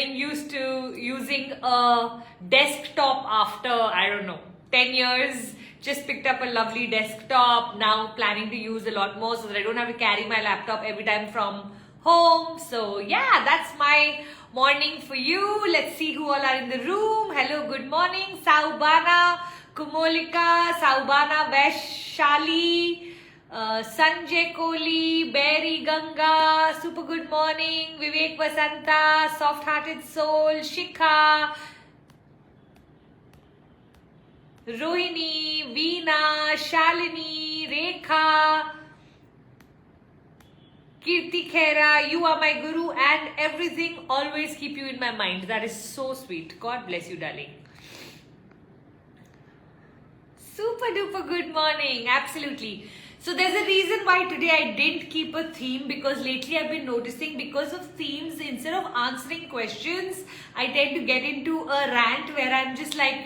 getting used to using a desktop after, I don't know, 10 years. Just picked up a lovely desktop. Now planning to use a lot more so that I don't have to carry my laptop every time from home. So yeah, that's my morning for you. Let's see who all are in the room. Hello, good morning. Saubana, Kumolika, Saubana, Vaishali, Sanjay Kohli, Berry Ganga, super good morning. Vivek Vasanta, soft hearted soul, Shikha, Rohini, Veena, Shalini, Rekha, Kirti Khera, you are my guru and everything always keep you in my mind. That is so sweet. God bless you, darling. Super duper good morning. Absolutely. So there's a reason why today I didn't keep a theme, because lately I've been noticing because of themes, instead of answering questions, I tend to get into a rant where I'm just like,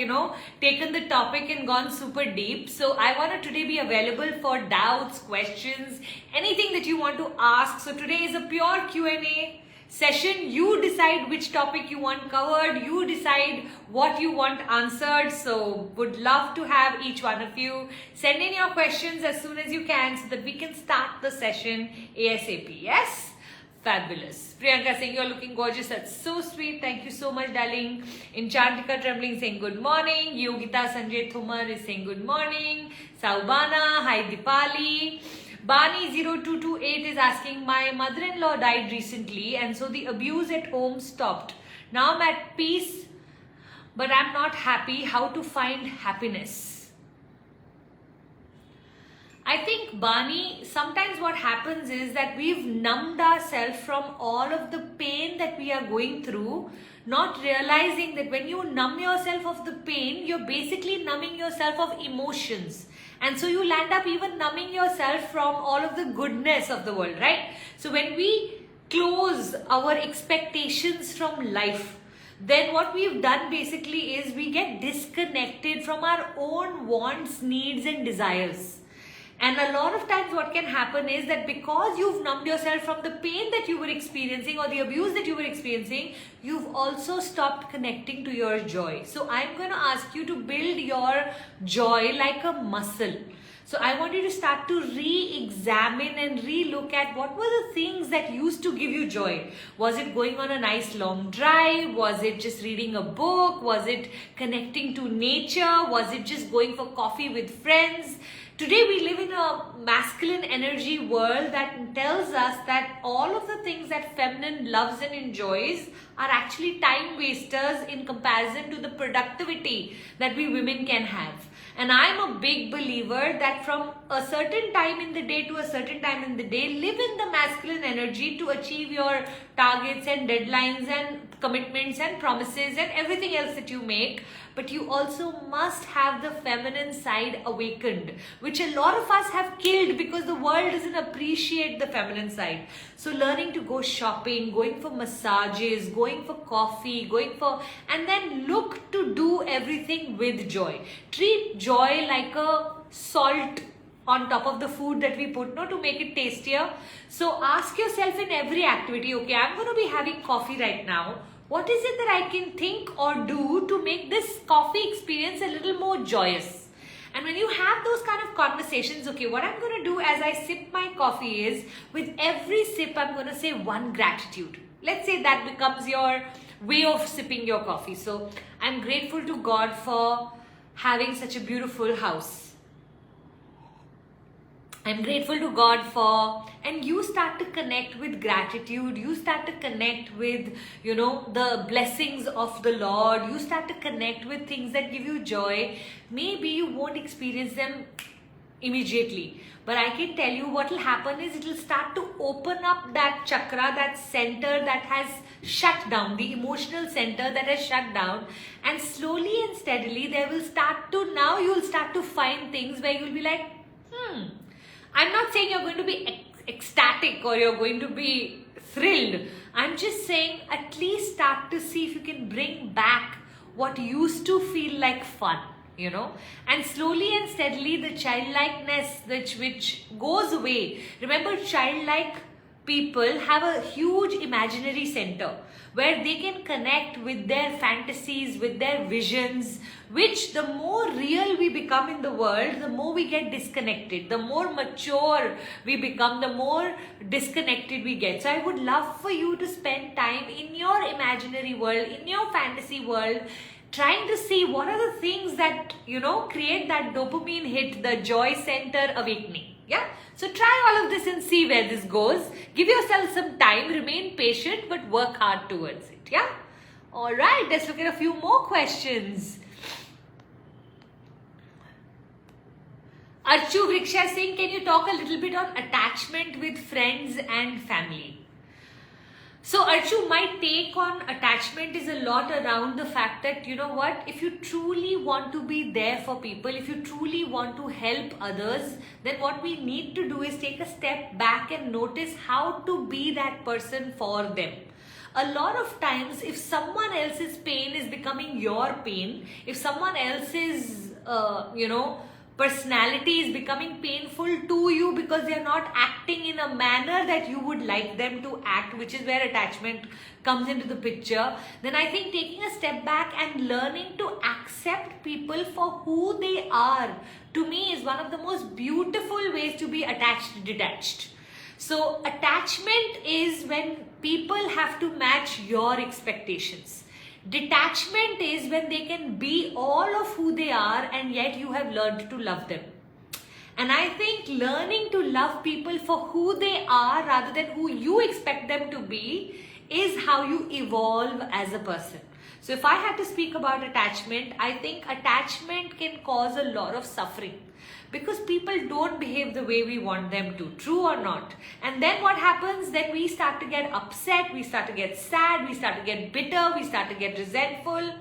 taken the topic and gone super deep. So I want to today be available for doubts, questions, anything that you want to ask. So today is a pure Q&A session. You decide which topic you want covered, you decide what you want answered. So would love to have each one of you send in your questions as soon as you can so that we can start the session ASAP. Yes? Fabulous. Priyanka saying you're looking gorgeous. That's so sweet. Thank you so much, darling. Enchantika Trembling saying good morning. Yogita Sanjay Thumar is saying good morning. Saubana, hi Dipali. Bani0228 is asking, my mother-in-law died recently and so the abuse at home stopped. Now I'm at peace, but I'm not happy. How to find happiness? I think, Bani, sometimes what happens is that we've numbed ourselves from all of the pain that we are going through, not realizing that when you numb yourself of the pain, you're basically numbing yourself of emotions. And so you'll end up even numbing yourself from all of the goodness of the world, right? So when we close our expectations from life, then what we've done basically is we get disconnected from our own wants, needs and desires. And a lot of times what can happen is that because you've numbed yourself from the pain that you were experiencing or the abuse that you were experiencing, you've also stopped connecting to your joy. So I'm going to ask you to build your joy like a muscle. So I want you to start to re-examine and re-look at what were the things that used to give you joy. Was it going on a nice long drive? Was it just reading a book? Was it connecting to nature? Was it just going for coffee with friends? Today we live in a masculine energy world that tells us that all of the things that feminine loves and enjoys are actually time wasters in comparison to the productivity that we women can have. And I'm a big believer that from a certain time in the day to a certain time in the day, live in the masculine energy to achieve your targets and deadlines and commitments and promises and everything else that you make. But you also must have the feminine side awakened, which a lot of us have killed because the world doesn't appreciate the feminine side. So learning to go shopping, going for massages, going for coffee, and then look to do everything with joy. Treat joy like a salt on top of the food that we put, to make it tastier. So ask yourself in every activity, okay, I'm going to be having coffee right now. What is it that I can think or do to make this coffee experience a little more joyous? And when you have those kind of conversations, okay, what I'm going to do as I sip my coffee is, with every sip, I'm going to say one gratitude. Let's say that becomes your way of sipping your coffee. So I'm grateful to God for having such a beautiful house. I'm grateful to God for, and you start to connect with gratitude, you start to connect with, the blessings of the Lord, you start to connect with things that give you joy. Maybe you won't experience them immediately, but I can tell you what will happen is it will start to open up that chakra, that center that has shut down, the emotional center that has shut down, and slowly and steadily you'll start to find things where you'll be like, I'm not saying you're going to be ecstatic or you're going to be thrilled. I'm just saying at least start to see if you can bring back what used to feel like fun, and slowly and steadily the childlikeness which goes away. Remember, childlike people have a huge imaginary center where they can connect with their fantasies, with their visions, which the more real we become in the world, the more we get disconnected. The more mature we become, the more disconnected we get. So I would love for you to spend time in your imaginary world, in your fantasy world, trying to see what are the things that, create that dopamine hit, the joy center awakening. Yeah. So try all of this and see where this goes. Give yourself some time, remain patient, but work hard towards it. Yeah. All right. Let's look at a few more questions. Archu Vriksha is saying, can you talk a little bit on attachment with friends and family? So Archu, my take on attachment is a lot around the fact that, if you truly want to be there for people, if you truly want to help others, then what we need to do is take a step back and notice how to be that person for them. A lot of times, if someone else's pain is becoming your pain, if someone else's, personality is becoming painful to you because they are not acting in a manner that you would like them to act, which is where attachment comes into the picture, then I think taking a step back and learning to accept people for who they are, to me, is one of the most beautiful ways to be attached, detached. So attachment is when people have to match your expectations. Detachment is when they can be all of who they are and yet you have learned to love them. And I think learning to love people for who they are rather than who you expect them to be is how you evolve as a person. So if I had to speak about attachment, I think attachment can cause a lot of suffering because people don't behave the way we want them to, true or not. And then what happens? Then we start to get upset, we start to get sad, we start to get bitter, we start to get resentful.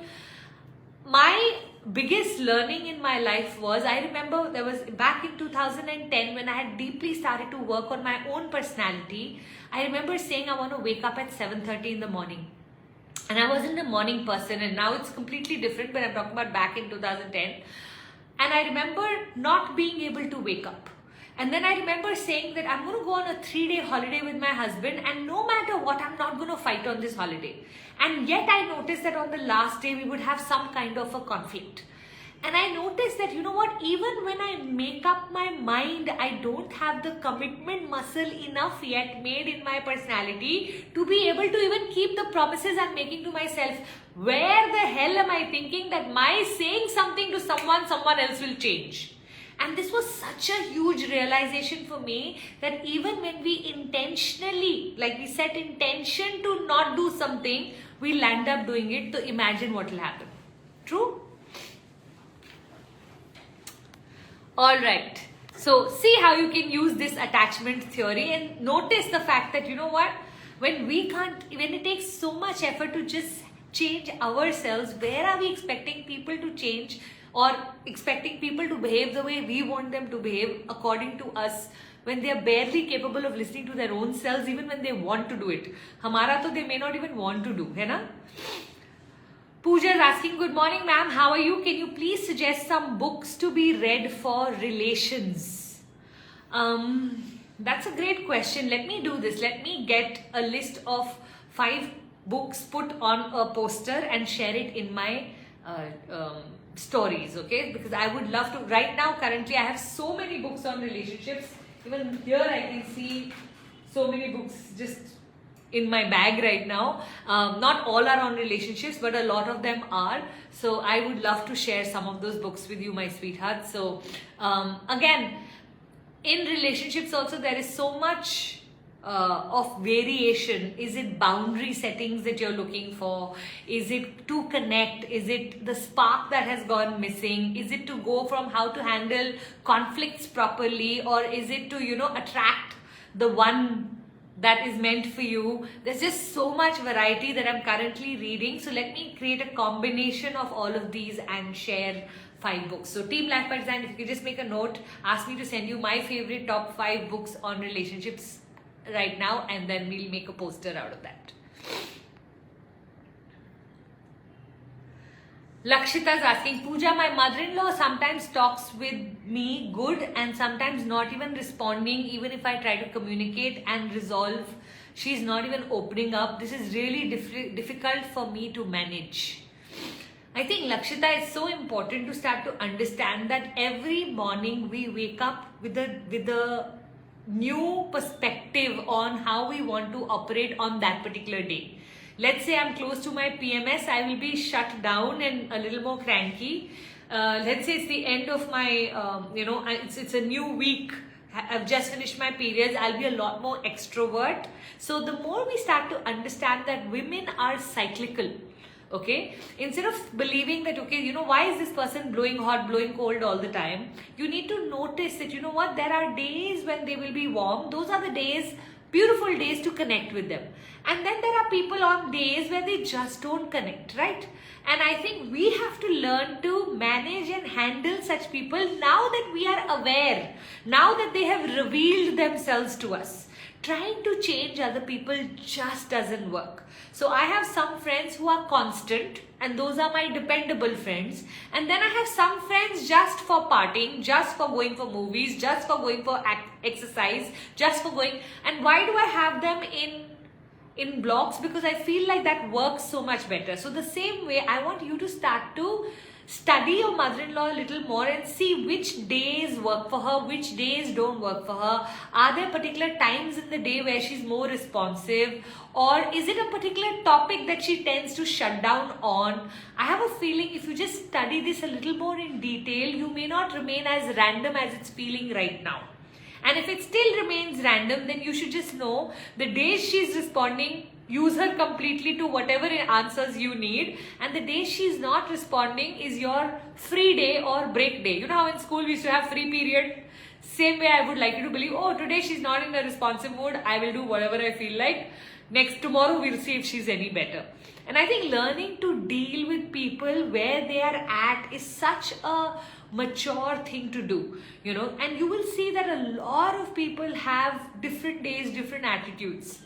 My biggest learning in my life was, I remember there was back in 2010 when I had deeply started to work on my own personality. I remember saying I want to wake up at 7:30 in the morning. And I wasn't a morning person, and now it's completely different, but I'm talking about back in 2010. And I remember not being able to wake up. And then I remember saying that I'm going to go on a 3-day holiday with my husband, and no matter what, I'm not going to fight on this holiday. And yet I noticed that on the last day, we would have some kind of a conflict. And I noticed that, even when I make up my mind, I don't have the commitment muscle enough yet made in my personality to be able to even keep the promises I'm making to myself. Where the hell am I thinking that my saying something to someone else will change? And this was such a huge realization for me that even when we intentionally, like we set intention to not do something, we'll end up doing it to imagine what will happen. True? All right. So see how you can use this attachment theory and notice the fact that, when it takes so much effort to just change ourselves, where are we expecting people to change or expecting people to behave the way we want them to behave according to us when they are barely capable of listening to their own selves even when they want to do it? Hamara to they may not even want to do, hai na? Pooja is asking, good morning ma'am, how are you? Can you please suggest some books to be read for relations? That's a great question. Let me do this. Let me get a list of 5 books, put on a poster and share it in my stories, okay? Because I would love to. Right now, currently, I have so many books on relationships. Even here, I can see so many books just in my bag right now. Not all are on relationships, but a lot of them are. So I would love to share some of those books with you, my sweetheart. So again, in relationships also, there is so much of variation. Is it boundary settings that you're looking for? Is it to connect? Is it the spark that has gone missing? Is it to go from how to handle conflicts properly? Or is it to, attract the one that is meant for you? There's just so much variety that I'm currently reading. So let me create a combination of all of these and share 5 books. So Team Life by Design, if you could just make a note, ask me to send you my favorite top 5 books on relationships right now, and then we'll make a poster out of that. Lakshita is asking, Pooja, my mother-in-law sometimes talks with me good and sometimes not even responding, even if I try to communicate and resolve. She's not even opening up. This is really difficult for me to manage. I think, Lakshita, it's so important to start to understand that every morning we wake up with a new perspective on how we want to operate on that particular day. Let's say I'm close to my PMS, I will be shut down and a little more cranky. Let's say it's the end of my, it's a new week. I've just finished my periods. I'll be a lot more extrovert. So the more we start to understand that women are cyclical, okay, instead of believing that, okay, why is this person blowing hot, blowing cold all the time, you need to notice that, there are days when they will be warm. Those are the days, beautiful days to connect with them. And then there are people on days where they just don't connect, right? And I think we have to learn to manage and handle such people now that we are aware, now that they have revealed themselves to us. Trying to change other people just doesn't work. So I have some friends who are constant, and those are my dependable friends. And then I have some friends just for partying, just for going for movies, just for going for exercise, just for going. And why do I have them in blocks? Because I feel like that works so much better. So the same way, I want you to start to study your mother-in-law a little more and see which days work for her, which days don't work for her. Are there particular times in the day where she's more responsive, or is it a particular topic that she tends to shut down on? I have a feeling if you just study this a little more in detail, you may not remain as random as it's feeling right now. And if it still remains random, then you should just know the days she's responding, use her completely to whatever answers you need. And the day she's not responding is your free day or break day. You know how in school we used to have free period? Same way I would like you to believe, oh, today she's not in a responsive mood. I will do whatever I feel like. Tomorrow we'll see if she's any better. And I think learning to deal with people where they are at is such a mature thing to do, and you will see that a lot of people have different days, different attitudes.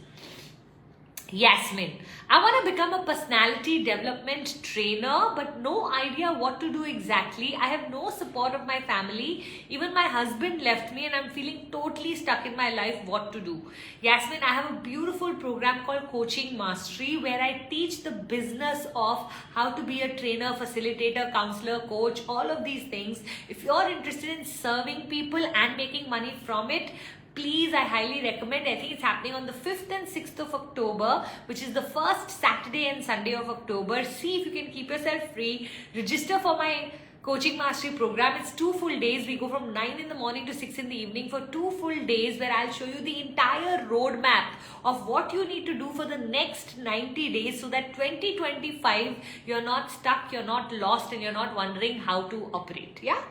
Yasmin, I want to become a personality development trainer, but no idea what to do exactly. I have no support of my family. Even my husband left me and I'm feeling totally stuck in my life. What to do? Yasmin, I have a beautiful program called Coaching Mastery where I teach the business of how to be a trainer, facilitator, counselor, coach, all of these things. If you're interested in serving people and making money from it, please, I highly recommend. I think it's happening on the 5th and 6th of October, which is the first Saturday and Sunday of October. See if you can keep yourself free. Register for my Coaching Mastery program. It's 2 full days. We go from 9 in the morning to 6 in the evening for 2 full days where I'll show you the entire roadmap of what you need to do for the next 90 days so that 2025, you're not stuck, you're not lost, and you're not wondering how to operate. Yeah?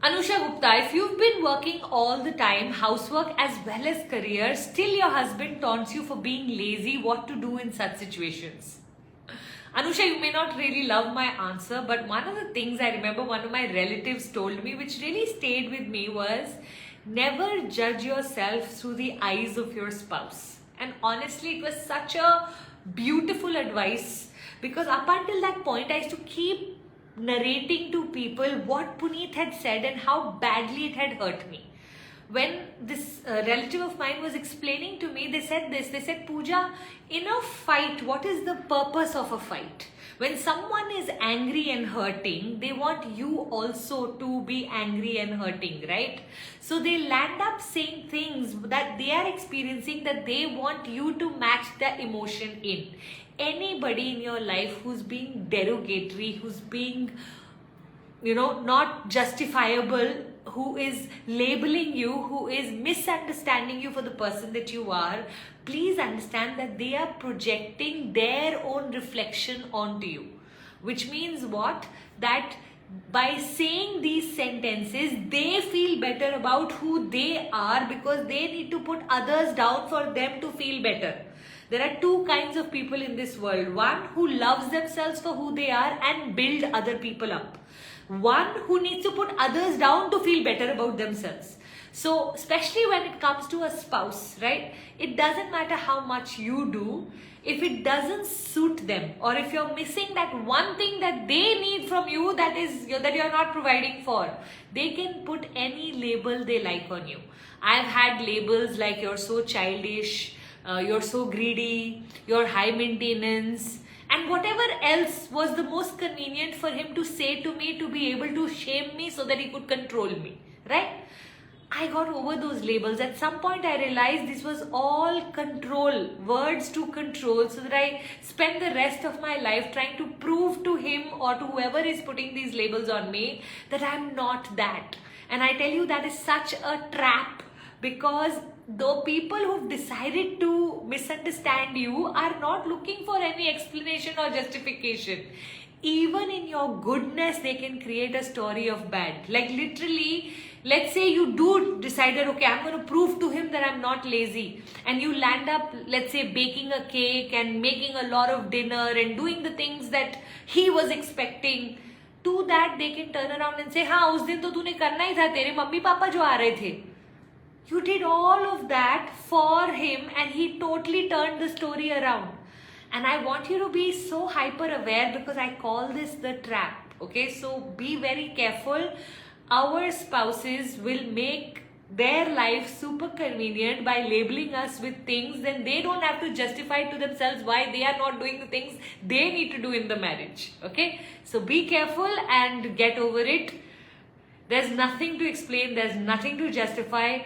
Anusha Gupta, if you've been working all the time, housework as well as career, still your husband taunts you for being lazy, what to do in such situations? Anusha, you may not really love my answer, but one of the things I remember one of my relatives told me, which really stayed with me, was never judge yourself through the eyes of your spouse. And honestly, it was such a beautiful advice, because up until that point, I used to keep narrating to people what Puneet had said and how badly it had hurt me. When this relative of mine was explaining to me, they said, Pooja, in a fight, what is the purpose of a fight? When someone is angry and hurting, they want you also to be angry and hurting, right? So they land up saying things that they are experiencing that they want you to match the emotion in. Anybody in your life who's being derogatory, who's being, not justifiable, who is labeling you, who is misunderstanding you for the person that you are, please understand that they are projecting their own reflection onto you. Which means what? That by saying these sentences, they feel better about who they are because they need to put others down for them to feel better. There are 2 kinds of people in this world. One who loves themselves for who they are and build other people up. One who needs to put others down to feel better about themselves. So, especially when it comes to a spouse, right? It doesn't matter how much you do. If it doesn't suit them, or if you're missing that one thing that they need from you that you're not providing for, they can put any label they like on you. I've had labels like you're so childish, you're so greedy, you're high maintenance, and whatever else was the most convenient for him to say to me to be able to shame me so that he could control me, right? I got over those labels. At some point I realized this was all control, words to control, so that I spend the rest of my life trying to prove to him or to whoever is putting these labels on me that I'm not that. And I tell you, that is such a trap, because the people who've decided to misunderstand you are not looking for any explanation or justification. Even in your goodness, they can create a story of bad. Like literally, let's say you do decided, okay, I'm going to prove to him that I'm not lazy, and you land up, let's say, baking a cake and making a lot of dinner and doing the things that he was expecting. To that, they can turn around and say, हाँ, उस दिन तो तूने करना ही था, तेरे mummy papa जो आ रहे थे. You did all of that for him, and he totally turned the story around. And I want you to be so hyper aware, because I call this the trap. Okay, so be very careful. Our spouses will make their life super convenient by labeling us with things, then they don't have to justify to themselves why they are not doing the things they need to do in the marriage. Okay, so be careful and get over it. There's nothing to explain, there's nothing to justify.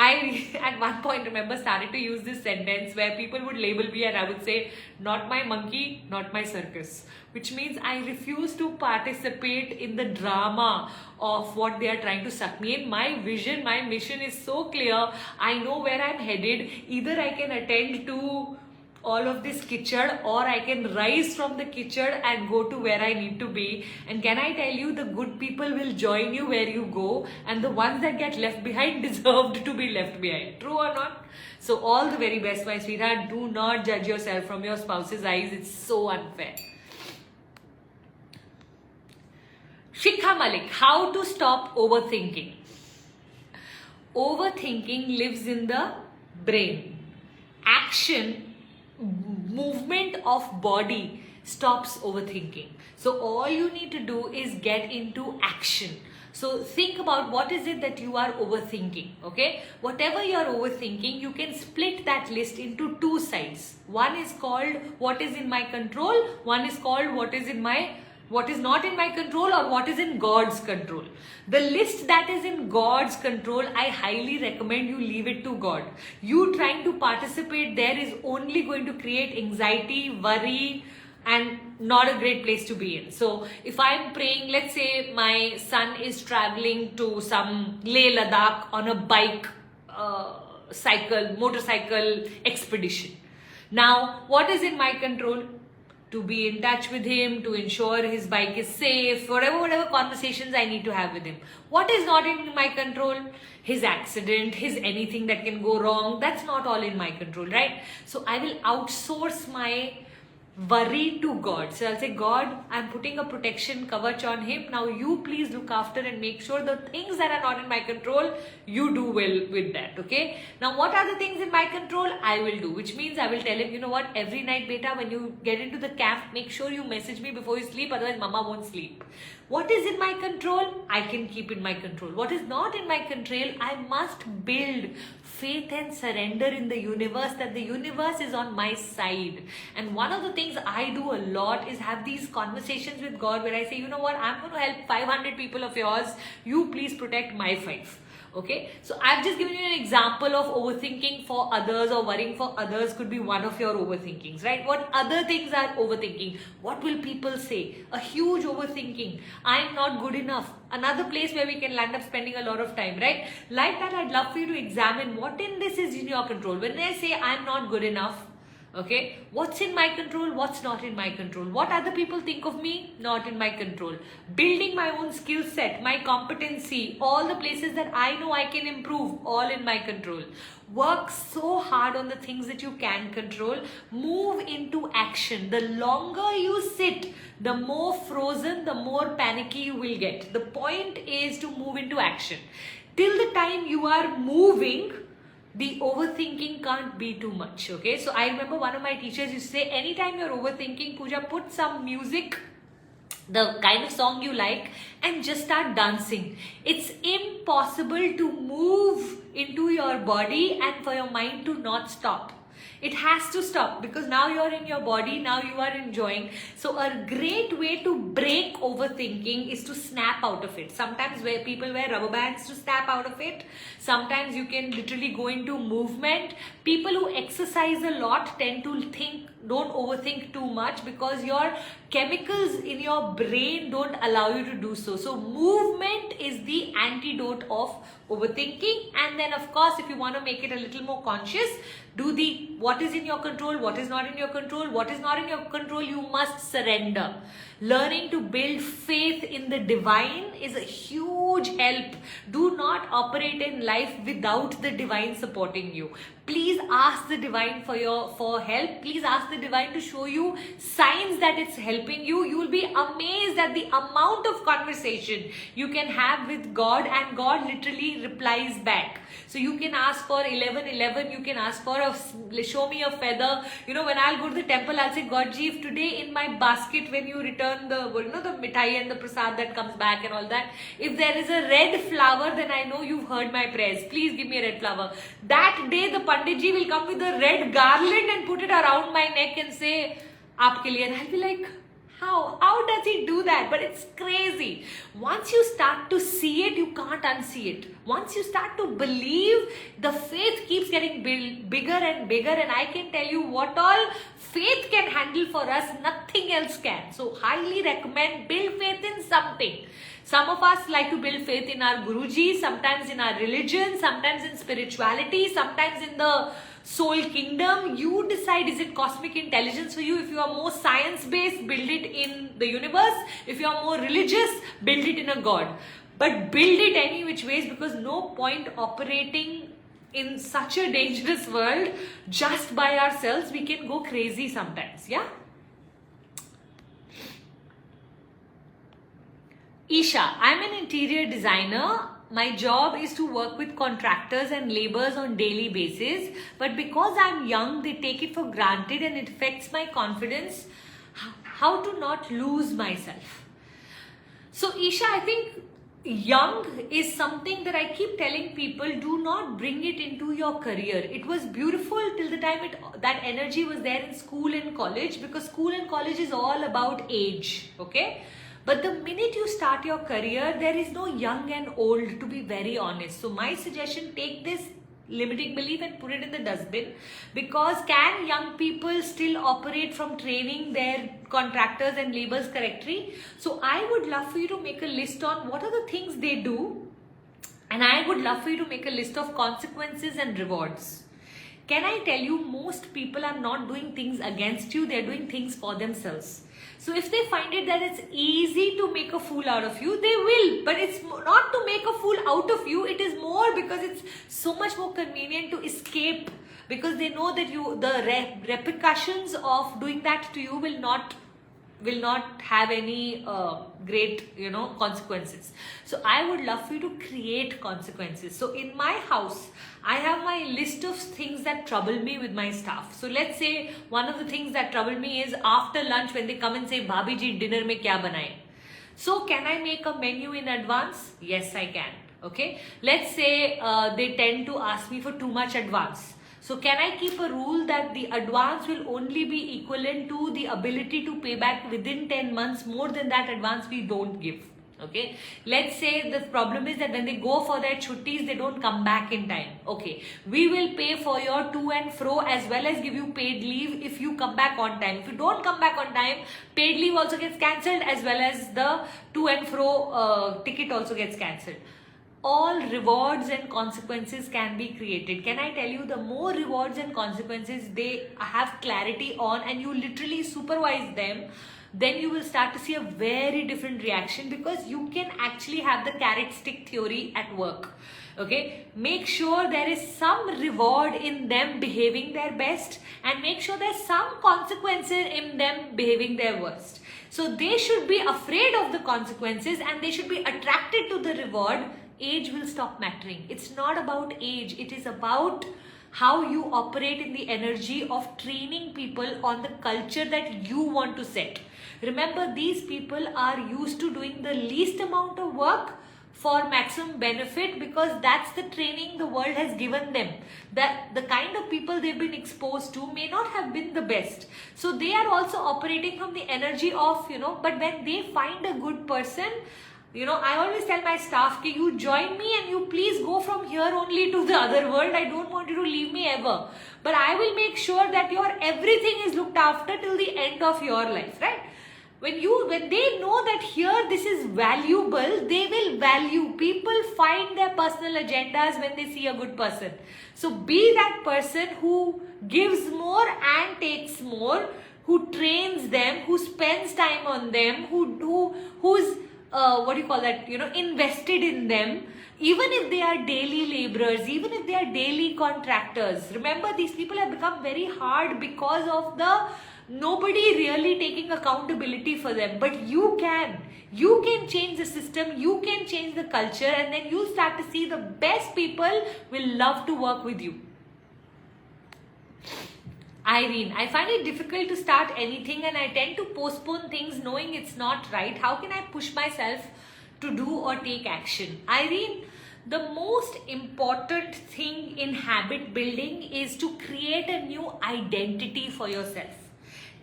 I at one point remember started to use this sentence where people would label me and I would say, not my monkey, not my circus, which means I refuse to participate in the drama of what they are trying to suck me in. My vision, my mission is so clear. I know where I'm headed. Either I can attend to all of this kitchad, or I can rise from the kitchad and go to where I need to be. And can I tell you, the good people will join you where you go, and the ones that get left behind deserved to be left behind. True or not? So all the very best, my sweetheart. Do not judge yourself from your spouse's eyes. It's so unfair. Shikha Malik, how to stop overthinking? Overthinking lives in the brain. Action, movement of body stops overthinking. So all you need to do is get into action. So think about what is it that you are overthinking, okay? Whatever you are overthinking, you can split that list into two sides. One is called what is in my control, one is called what is not in my control, or what is in God's control. The list that is in God's control, I highly recommend you leave it to God. You trying to participate there is only going to create anxiety, worry, and not a great place to be in. So if I'm praying, let's say my son is traveling to some Leh Ladakh on a bike, motorcycle expedition. Now, what is in my control? To be in touch with him, to ensure his bike is safe, whatever conversations I need to have with him. What is not in my control? His accident, his anything that can go wrong, that's not all in my control, right? So I will outsource my worry to God. So I'll say, God, I'm putting a protection kavach on him. Now you please look after and make sure the things that are not in my control, you do well with that, okay? Now what are the things in my control? I will do, which means I will tell him, you know what, every night beta, when you get into the camp, make sure you message me before you sleep, otherwise mama won't sleep. What is in my control? I can keep in my control. What is not in my control? I must build faith and surrender in the universe, that the universe is on my side. And one of the things I do a lot is have these conversations with God where I say, you know what, I'm going to help 500 people of yours. You please protect my 5. Okay, so I've just given you an example of overthinking for others or worrying for others could be one of your overthinkings, right? What other things are overthinking? What will people say? A huge overthinking. I'm not good enough. Another place where we can land up spending a lot of time, right? Like that, I'd love for you to examine what in this is in your control. When I say I'm not good enough, okay, what's in my control, what's not in my control, what other people think of me, not in my control. Building my own skill set, my competency, all the places that I know I can improve, all in my control. Work so hard on the things that you can control. Move into action. The longer you sit, the more frozen, the more panicky you will get. The point is to move into action. till the time you are moving, the overthinking can't be too much. Okay, so I remember one of my teachers used to say, anytime you're overthinking, Pooja, put some music, the kind of song you like, and just start dancing. It's impossible to move into your body and for your mind to not stop. It has to stop, because now you're in your body, now you are enjoying. So a great way to break overthinking is to snap out of it. Sometimes where people wear rubber bands to snap out of it. Sometimes you can literally go into movement. People who exercise a lot tend to don't overthink too much, because your chemicals in your brain don't allow you to do so. So movement is the antidote of overthinking. And then of course, if you want to make it a little more conscious, do the what is in your control, what is not in your control. What is not in your control, you must surrender. Learning to build faith in the divine is a huge help. Do not operate in life without the divine supporting you. Please ask the divine for help. Please ask the divine to show you signs that it's helping you. You will be amazed at the amount of conversation you can have with God, and God literally replies back. So you can ask for 1111, you can ask for show me a feather. You know, when I'll go to the temple, I'll say, God ji, if today in my basket, when you return the mithai and the prasad that comes back and all that, if there is a red flower, then I know you've heard my prayers. Please give me a red flower. That day the Panditji will come with a red garland and put it around my neck and say, aapke liye. And I'll be like, how does he do that? But it's crazy. Once you start to see it, you can't unsee it. Once you start to believe, the faith keeps getting bigger and bigger. And I can tell you what all faith can handle for us, nothing else can. So highly recommend, build faith in something. Some of us like to build faith in our Guruji, sometimes in our religion, sometimes in spirituality, sometimes in the soul kingdom. You decide, is it cosmic intelligence for you? If you are more science-based, build it in the universe. If you are more religious, build it in a God. But build it any which ways, because no point operating in such a dangerous world just by ourselves. We can go crazy sometimes, yeah? Isha, I'm an interior designer. My job is to work with contractors and laborers on daily basis. But because I'm young, they take it for granted and it affects my confidence. How to not lose myself? So Isha, I think young is something that I keep telling people, do not bring it into your career. It was beautiful till the time that energy was there in school and college, because school and college is all about age, okay? But the minute you start your career, there is no young and old, to be very honest. So my suggestion, take this limiting belief and put it in the dustbin, because can young people still operate from training their contractors and laborers correctly? So I would love for you to make a list on what are the things they do, and I would love for you to make a list of consequences and rewards. Can I tell you, most people are not doing things against you, they're doing things for themselves. So if they find it that it's easy to make a fool out of you, they will. But it's not to make a fool out of you. It is more because it's so much more convenient to escape, because they know that the repercussions of doing that to you will not have any great consequences. So I would love for you to create consequences. So in my house, I have my list of things that trouble me with my staff. So let's say one of the things that trouble me is after lunch when they come and say, Bhabhi ji, dinner mein kya banaye? So can I make a menu in advance? Yes, I can. Okay. Let's say they tend to ask me for too much advance. So can I keep a rule that the advance will only be equivalent to the ability to pay back within 10 months? More than that advance we don't give. Okay. Let's say the problem is that when they go for their chuttis, they don't come back in time. Okay. We will pay for your to and fro as well as give you paid leave if you come back on time. If you don't come back on time, paid leave also gets cancelled, as well as the to and fro ticket also gets cancelled. All rewards and consequences can be created. Can I tell you, the more rewards and consequences they have clarity on, and you literally supervise them, then you will start to see a very different reaction, because you can actually have the carrot stick theory at work. Okay, make sure there is some reward in them behaving their best, and make sure there's some consequences in them behaving their worst. So they should be afraid of the consequences and they should be attracted to the reward age will stop mattering. It's not about age, it is about how you operate in the energy of training people on the culture that you want to set. Remember, these people are used to doing the least amount of work for maximum benefit, because that's the training the world has given them. That the kind of people they've been exposed to may not have been the best. So they are also operating from the energy of, but when they find a good person, I always tell my staff, you join me and you please go from here only to the other world. I don't want you to leave me ever. But I will make sure that your everything is looked after till the end of your life, right? When they know that here this is valuable, they will value. People find their personal agendas when they see a good person. So be that person who gives more and takes more, who trains them, who spends time on them, who's invested in them, even if they are daily laborers, even if they are daily contractors. Remember, these people have become very hard because of nobody really taking accountability for them. But you can change the system, you can change the culture, and then you start to see the best people will love to work with you. Irene, I find it difficult to start anything and I tend to postpone things knowing it's not right. How can I push myself to do or take action? Irene, the most important thing in habit building is to create a new identity for yourself.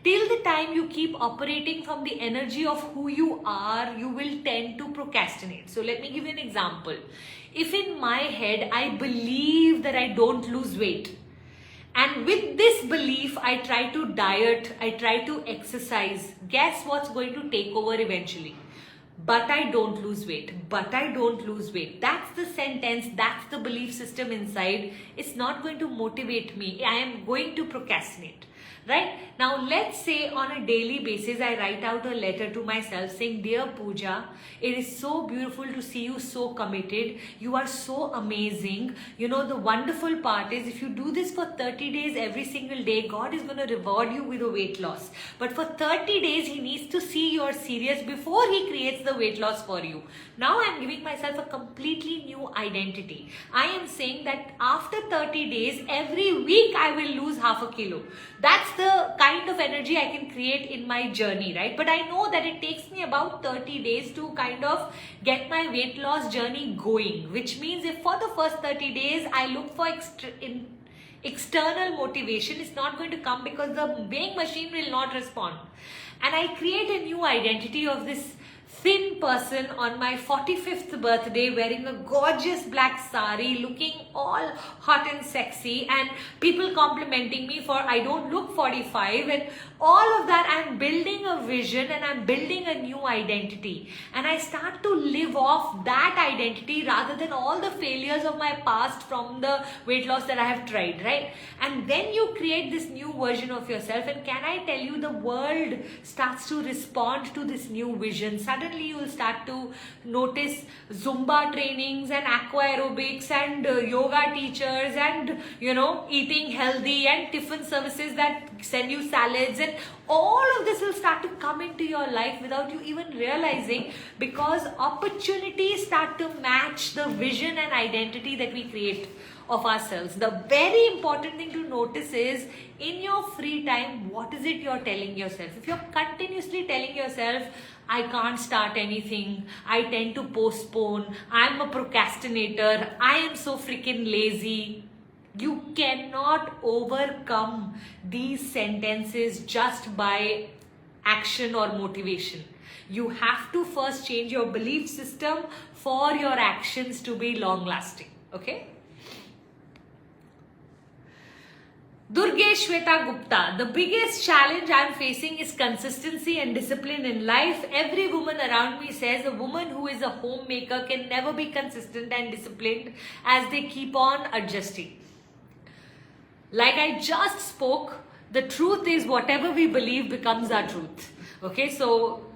Till the time you keep operating from the energy of who you are, you will tend to procrastinate. So let me give you an example. If in my head I believe that I don't lose weight, and with this belief, I try to diet, I try to exercise, guess what's going to take over eventually? But I don't lose weight. But I don't lose weight. That's the sentence, that's the belief system inside. It's not going to motivate me. I am going to procrastinate. Right? Now, let's say on a daily basis, I write out a letter to myself saying, Dear Pooja, it is so beautiful to see you so committed. You are so amazing. The wonderful part is if you do this for 30 days every single day, God is going to reward you with a weight loss. But for 30 days, He needs to see you're serious before He creates the weight loss for you. Now I'm giving myself a completely new identity. I am saying that after 30 days, every week I will lose half a kilo. That's the kind of energy I can create in my journey, right? But I know that it takes me about 30 days to kind of get my weight loss journey going, which means if for the first 30 days I look for external motivation, it's not going to come because the weighing machine will not respond. And I create a new identity of this thin person on my 45th birthday wearing a gorgeous black sari, looking all hot and sexy, and people complimenting me for I don't look 45, and all of that. I'm building a vision and I'm building a new identity, and I start to live off that identity rather than all the failures of my past from the weight loss that I have tried, right? And then you create this new version of yourself, and can I tell you, the world starts to respond to this new vision. Suddenly you will start to notice Zumba trainings and aqua aerobics and yoga teachers and eating healthy and tiffin services that send you salads, and all of this will start to come into your life without you even realizing, because opportunities start to match the vision and identity that we create of ourselves. The very important thing to notice is, in your free time, what is it you're telling yourself? If you're continuously telling yourself, I can't start anything, I tend to postpone, I'm a procrastinator, I am so freaking lazy, you cannot overcome these sentences just by action or motivation. You have to first change your belief system for your actions to be long lasting. Okay? Durgesh Shweta Gupta, the biggest challenge I'm facing is consistency and discipline in life. Every woman around me says a woman who is a homemaker can never be consistent and disciplined as they keep on adjusting. Like I just spoke, the truth is whatever we believe becomes our truth. Okay, so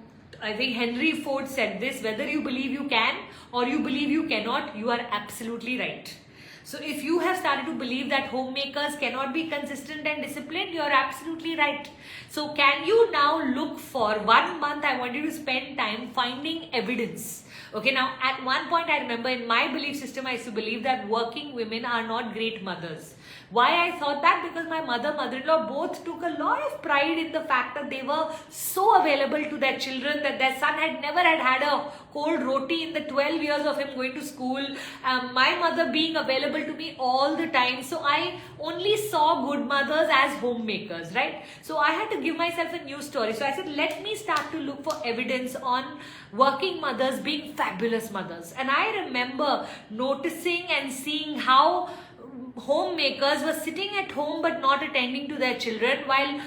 I think Henry Ford said this, whether you believe you can or you believe you cannot, you are absolutely right. So if you have started to believe that homemakers cannot be consistent and disciplined, you're absolutely right. So can you now look for 1 month, I want you to spend time finding evidence. Okay, now at one point I remember in my belief system, I used to believe that working women are not great mothers. Why I thought that? Because my mother-in-law both took a lot of pride in the fact that they were so available to their children, that their son had never had a cold roti in the 12 years of him going to school. My mother being available to me all the time. So I only saw good mothers as homemakers, right? So I had to give myself a new story. So I said, let me start to look for evidence on working mothers being fabulous mothers. And I remember noticing and seeing how homemakers were sitting at home but not attending to their children, while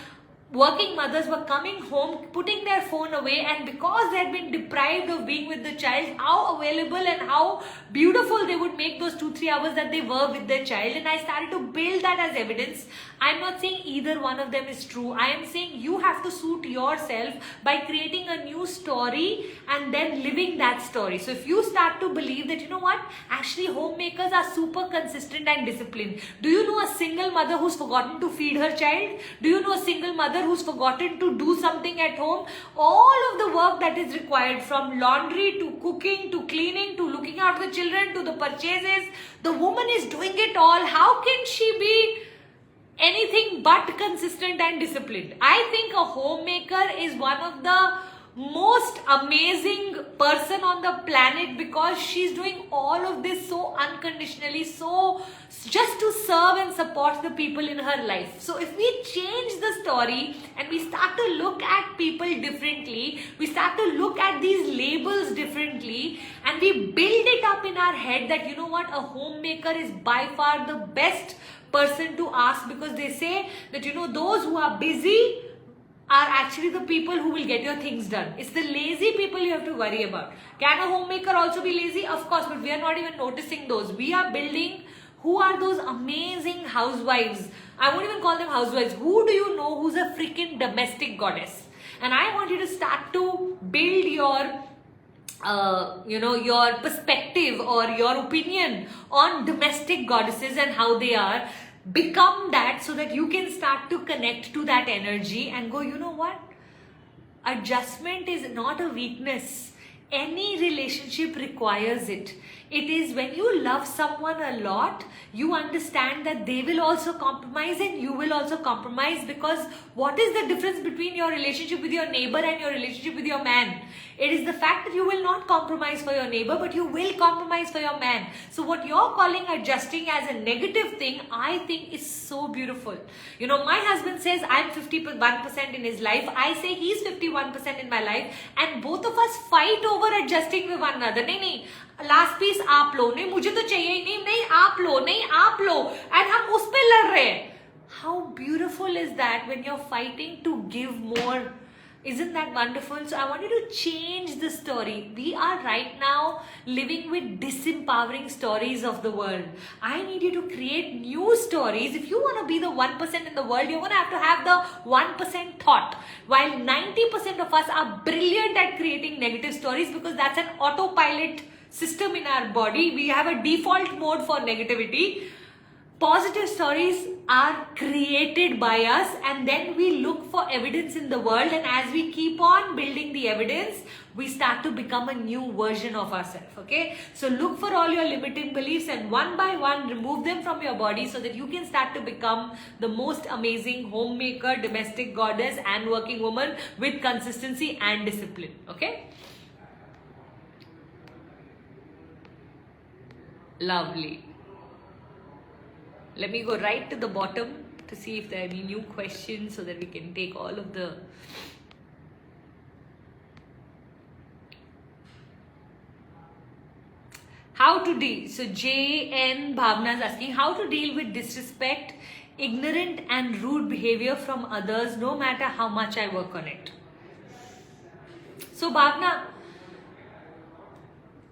working mothers were coming home, putting their phone away, and because they had been deprived of being with the child, how available and how beautiful they would make those 2-3 hours that they were with their child. And I started to build that as evidence. I'm not saying either one of them is true. I am saying you have to suit yourself by creating a new story and then living that story. So if you start to believe that, you know what, actually homemakers are super consistent and disciplined. Do you know a single mother who's forgotten to feed her child? Do you know a single mother who's forgotten to do something at home? All of the work that is required, from laundry to cooking to cleaning to looking after the children to the purchases, the woman is doing it all. How can she be anything but consistent and disciplined? I think a homemaker is one of the most amazing person on the planet, because she's doing all of this so unconditionally, so just to serve and support the people in her life. So if we change the story and we start to look at people differently, we start to look at these labels differently, and we build it up in our head that, you know what, a homemaker is by far the best person to ask, because they say that, you know, those who are busy are actually the people who will get your things done. It's the lazy people you have to worry about. Can a homemaker also be lazy? Of course, but we are not even noticing those. We are building, who are those amazing housewives? I won't even call them housewives. Who do you know who's a freaking domestic goddess? And I want you to start to build your your perspective or your opinion on domestic goddesses and how they are. Become that, so that you can start to connect to that energy and go, you know what? Adjustment is not a weakness. Any relationship requires it. It is when you love someone a lot, you understand that they will also compromise and you will also compromise, because what is the difference between your relationship with your neighbor and your relationship with your man? It is the fact that you will not compromise for your neighbor, but you will compromise for your man. So what you're calling adjusting as a negative thing, I think is so beautiful. You know, my husband says I'm 51% in his life. I say he's 51% in my life, and both of us fight over adjusting with one another. नहीं, last piece आप लो, नहीं मुझे तो चाहिए ही नहीं, नहीं आप लो, नहीं आप लो, and हम उस पे लड़ रहे हैं. How beautiful is that when you're fighting to give more? Isn't that wonderful? So I want you to change the story. We are right now living with disempowering stories of the world. I need you to create new stories. If you want to be the 1% in the world, you're going to have the 1% thought. While 90% of us are brilliant at creating negative stories, because that's an autopilot system in our body. We have a default mode for negativity. Positive stories are created by us, and then we look for evidence in the world, and as we keep on building the evidence, we start to become a new version of ourselves. Okay, so look for all your limiting beliefs and one by one remove them from your body, so that you can start to become the most amazing homemaker, domestic goddess and working woman with consistency and discipline. Okay, lovely. Let me go right to the bottom to see if there are any new questions, so that we can take all of the... How to deal? So JN Bhavna is asking, how to deal with disrespect, ignorant and rude behavior from others, no matter how much I work on it. So Bhavna,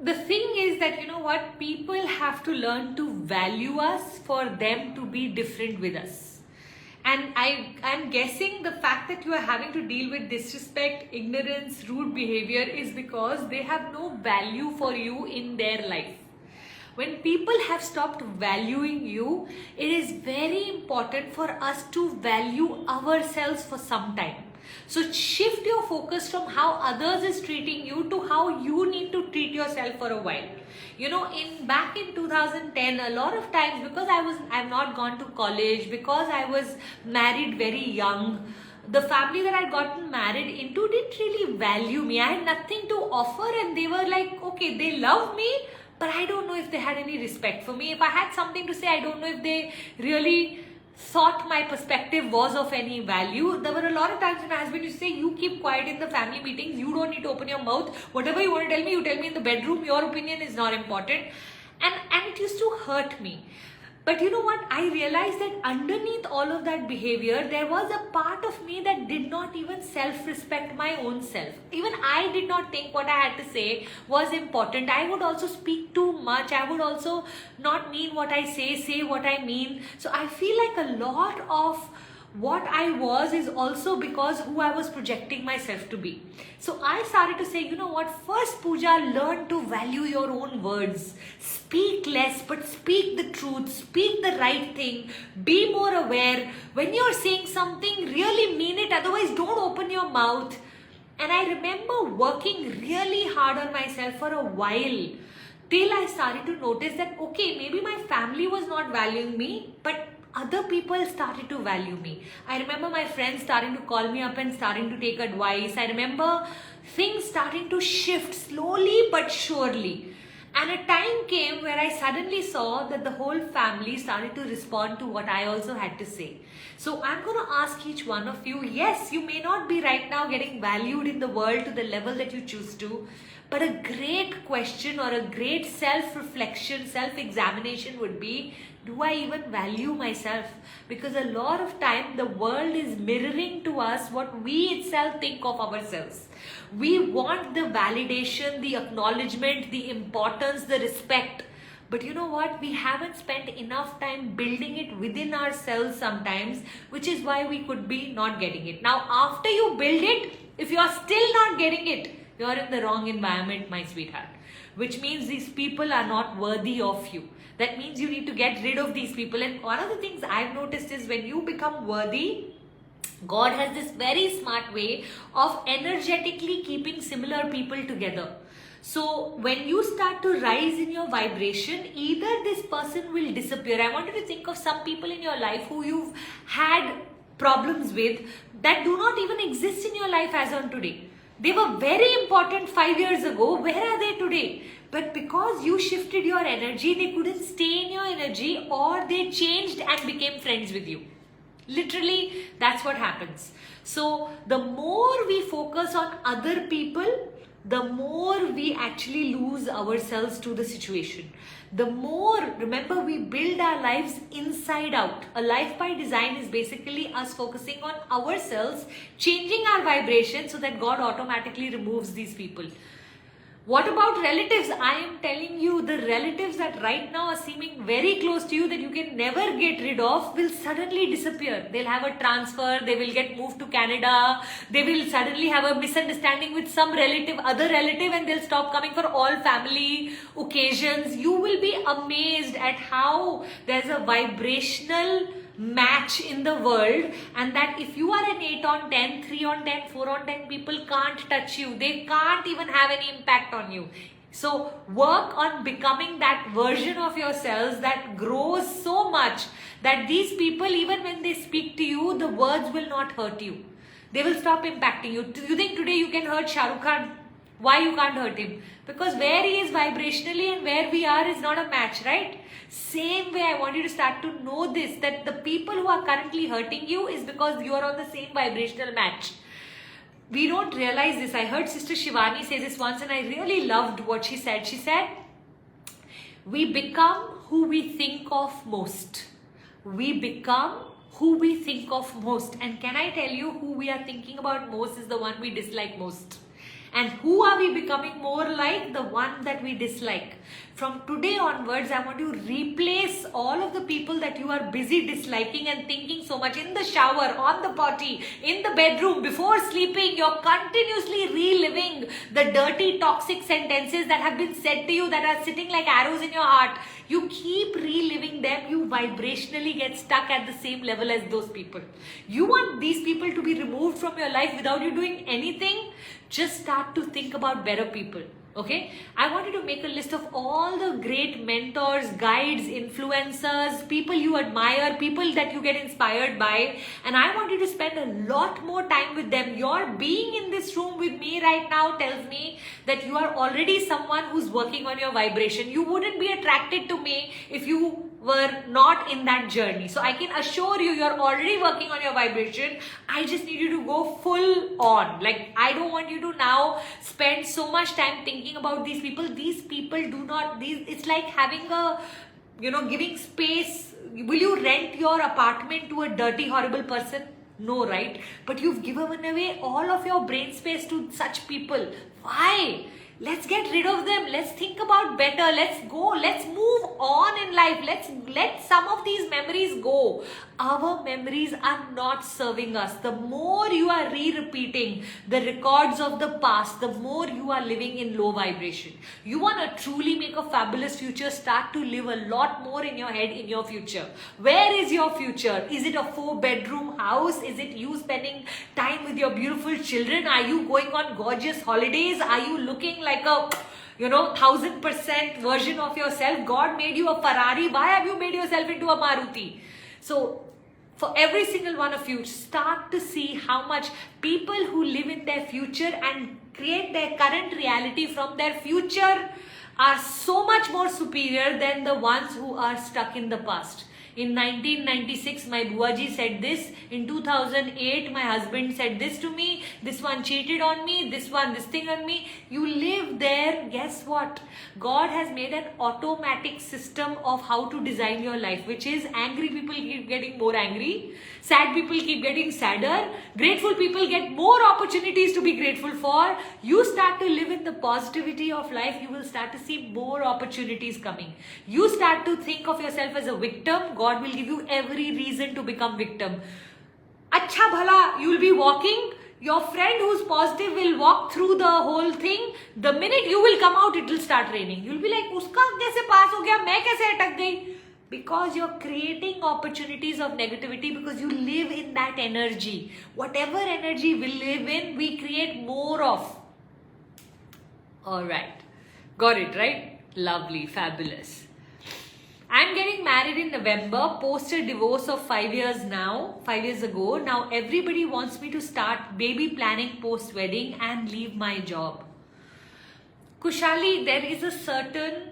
the thing is that, you know what, people have to learn to value us for them to be different with us. And I'm guessing the fact that you are having to deal with disrespect, ignorance, rude behavior is because they have no value for you in their life. When people have stopped valuing you, it is very important for us to value ourselves for some time. So shift your focus from how others is treating you to how you need to treat yourself for a while. You know, back in 2010, a lot of times, because I've not gone to college, because I was married very young, the family that I'd gotten married into didn't really value me. I had nothing to offer, and they were like, okay, they love me, but I don't know if they had any respect for me. If I had something to say, I don't know if they really thought my perspective was of any value. There were a lot of times when my husband used to say, you keep quiet in the family meetings, you don't need to open your mouth. Whatever you want to tell me, you tell me in the bedroom. Your opinion is not important. And it used to hurt me. But you know what? I realized that underneath all of that behavior, there was a part of me that did not even self-respect my own self. Even I did not think what I had to say was important. I would also speak too much. I would also not mean what I say what I mean. So I feel like a lot of what I was is also because who I was projecting myself to be. So I started to say, you know what, first Pooja, learn to value your own words. Speak less, but speak the truth, speak the right thing, be more aware. When you're saying something, really mean it, otherwise don't open your mouth. And I remember working really hard on myself for a while, till I started to notice that, okay, maybe my family was not valuing me, but other people started to value me. I remember my friends starting to call me up and starting to take advice. I remember things starting to shift slowly but surely. And a time came where I suddenly saw that the whole family started to respond to what I also had to say. So I'm going to ask each one of you, yes, you may not be right now getting valued in the world to the level that you choose to, but a great question or a great self-reflection, self-examination would be, do I even value myself? Because a lot of time the world is mirroring to us what we itself think of ourselves. We want the validation, the acknowledgement, the importance, the respect. But you know what? We haven't spent enough time building it within ourselves sometimes, which is why we could be not getting it. Now, after you build it, if you are still not getting it, you're in the wrong environment, my sweetheart. Which means these people are not worthy of you. That means you need to get rid of these people. And one of the things I've noticed is when you become worthy, God has this very smart way of energetically keeping similar people together. So when you start to rise in your vibration, either this person will disappear. I want you to think of some people in your life who you've had problems with that do not even exist in your life as on today. They were very important 5 years ago. Where are they today? But because you shifted your energy, they couldn't stay in your energy, or they changed and became friends with you. Literally, that's what happens. So the more we focus on other people, the more we actually lose ourselves to the situation. The more, remember, we build our lives inside out. A life by design is basically us focusing on ourselves, changing our vibration so that God automatically removes these people. What about relatives? I am telling you, the relatives that right now are seeming very close to you that you can never get rid of will suddenly disappear. They'll have a transfer, they will get moved to Canada, they will suddenly have a misunderstanding with some relative, other relative, and they'll stop coming for all family occasions. You will be amazed at how there's a vibrational match in the world, and that if you are an 8 on 10, 3 on 10, 4 on 10, people can't touch you. They can't even have any impact on you. So work on becoming that version of yourselves that grows so much that these people, even when they speak to you, the words will not hurt you. They will stop impacting you. You think today you can hurt Shah Rukh Khan? Why you can't hurt him? Because where he is vibrationally and where we are is not a match, right? Same way, I want you to start to know this, that the people who are currently hurting you is because you are on the same vibrational match. We don't realize this. I heard Sister Shivani say this once and I really loved what she said. She said, we become who we think of most. We become who we think of most. And can I tell you, who we are thinking about most is the one we dislike most. And who are we becoming more like? The one that we dislike. From today onwards, I want to replace all of the people that you are busy disliking and thinking so much in the shower, on the potty, in the bedroom, before sleeping. You're continuously reliving the dirty, toxic sentences that have been said to you that are sitting like arrows in your heart. You keep reliving them, you vibrationally get stuck at the same level as those people. You want these people to be removed from your life without you doing anything? Just start to think about better people. Okay, I want you to make a list of all the great mentors, guides, influencers, people you admire, people that you get inspired by, and I want you to spend a lot more time with them. Your being in this room with me right now tells me that you are already someone who's working on your vibration. You wouldn't be attracted to me if you were not in that journey. So I can assure you, you're already working on your vibration. I just need you to go full on. Like, I don't want you to now spend so much time thinking about these people. These people do not, it's like having a, giving space. Will you rent your apartment to a dirty, horrible person? No, right? But you've given away all of your brain space to such people. Why? Let's get rid of them. Let's think about better. Let's go. Let's move on in life. Let's let some of these memories go. Our memories are not serving us. The more you are re-repeating the records of the past, the more you are living in low vibration. You want to truly make a fabulous future, start to live a lot more in your head in your future. Where is your future? Is it a 4-bedroom house? Is it you spending time with your beautiful children? Are you going on gorgeous holidays? Are you looking like a 1000% version of yourself? God made you a Ferrari. Why have you made yourself into a Maruti? So for every single one of you, start to see how much people who live in their future and create their current reality from their future are so much more superior than the ones who are stuck in the past. In 1996, my Buaji said this. In 2008, my husband said this to me. This one cheated on me. This thing on me. You live there. Guess what? God has made an automatic system of how to design your life, which is angry people keep getting more angry. Sad people keep getting sadder. Grateful people get more opportunities to be grateful for. You start to live in the positivity of life, you will start to see more opportunities coming. You start to think of yourself as a victim. God will give you every reason to become victim. Acha bhala, you will be walking. Your friend who's positive will walk through the whole thing. The minute you will come out, it will start raining. You'll be like, uska kaise pass ho gaya, main kaise atak gayi? Because you're creating opportunities of negativity because you live in that energy. Whatever energy we live in, we create more of. Alright. Got it, right? Lovely, fabulous. I'm getting married in November, post a divorce of 5 years ago. Now everybody wants me to start baby planning post-wedding and leave my job. Kushali, there is a certain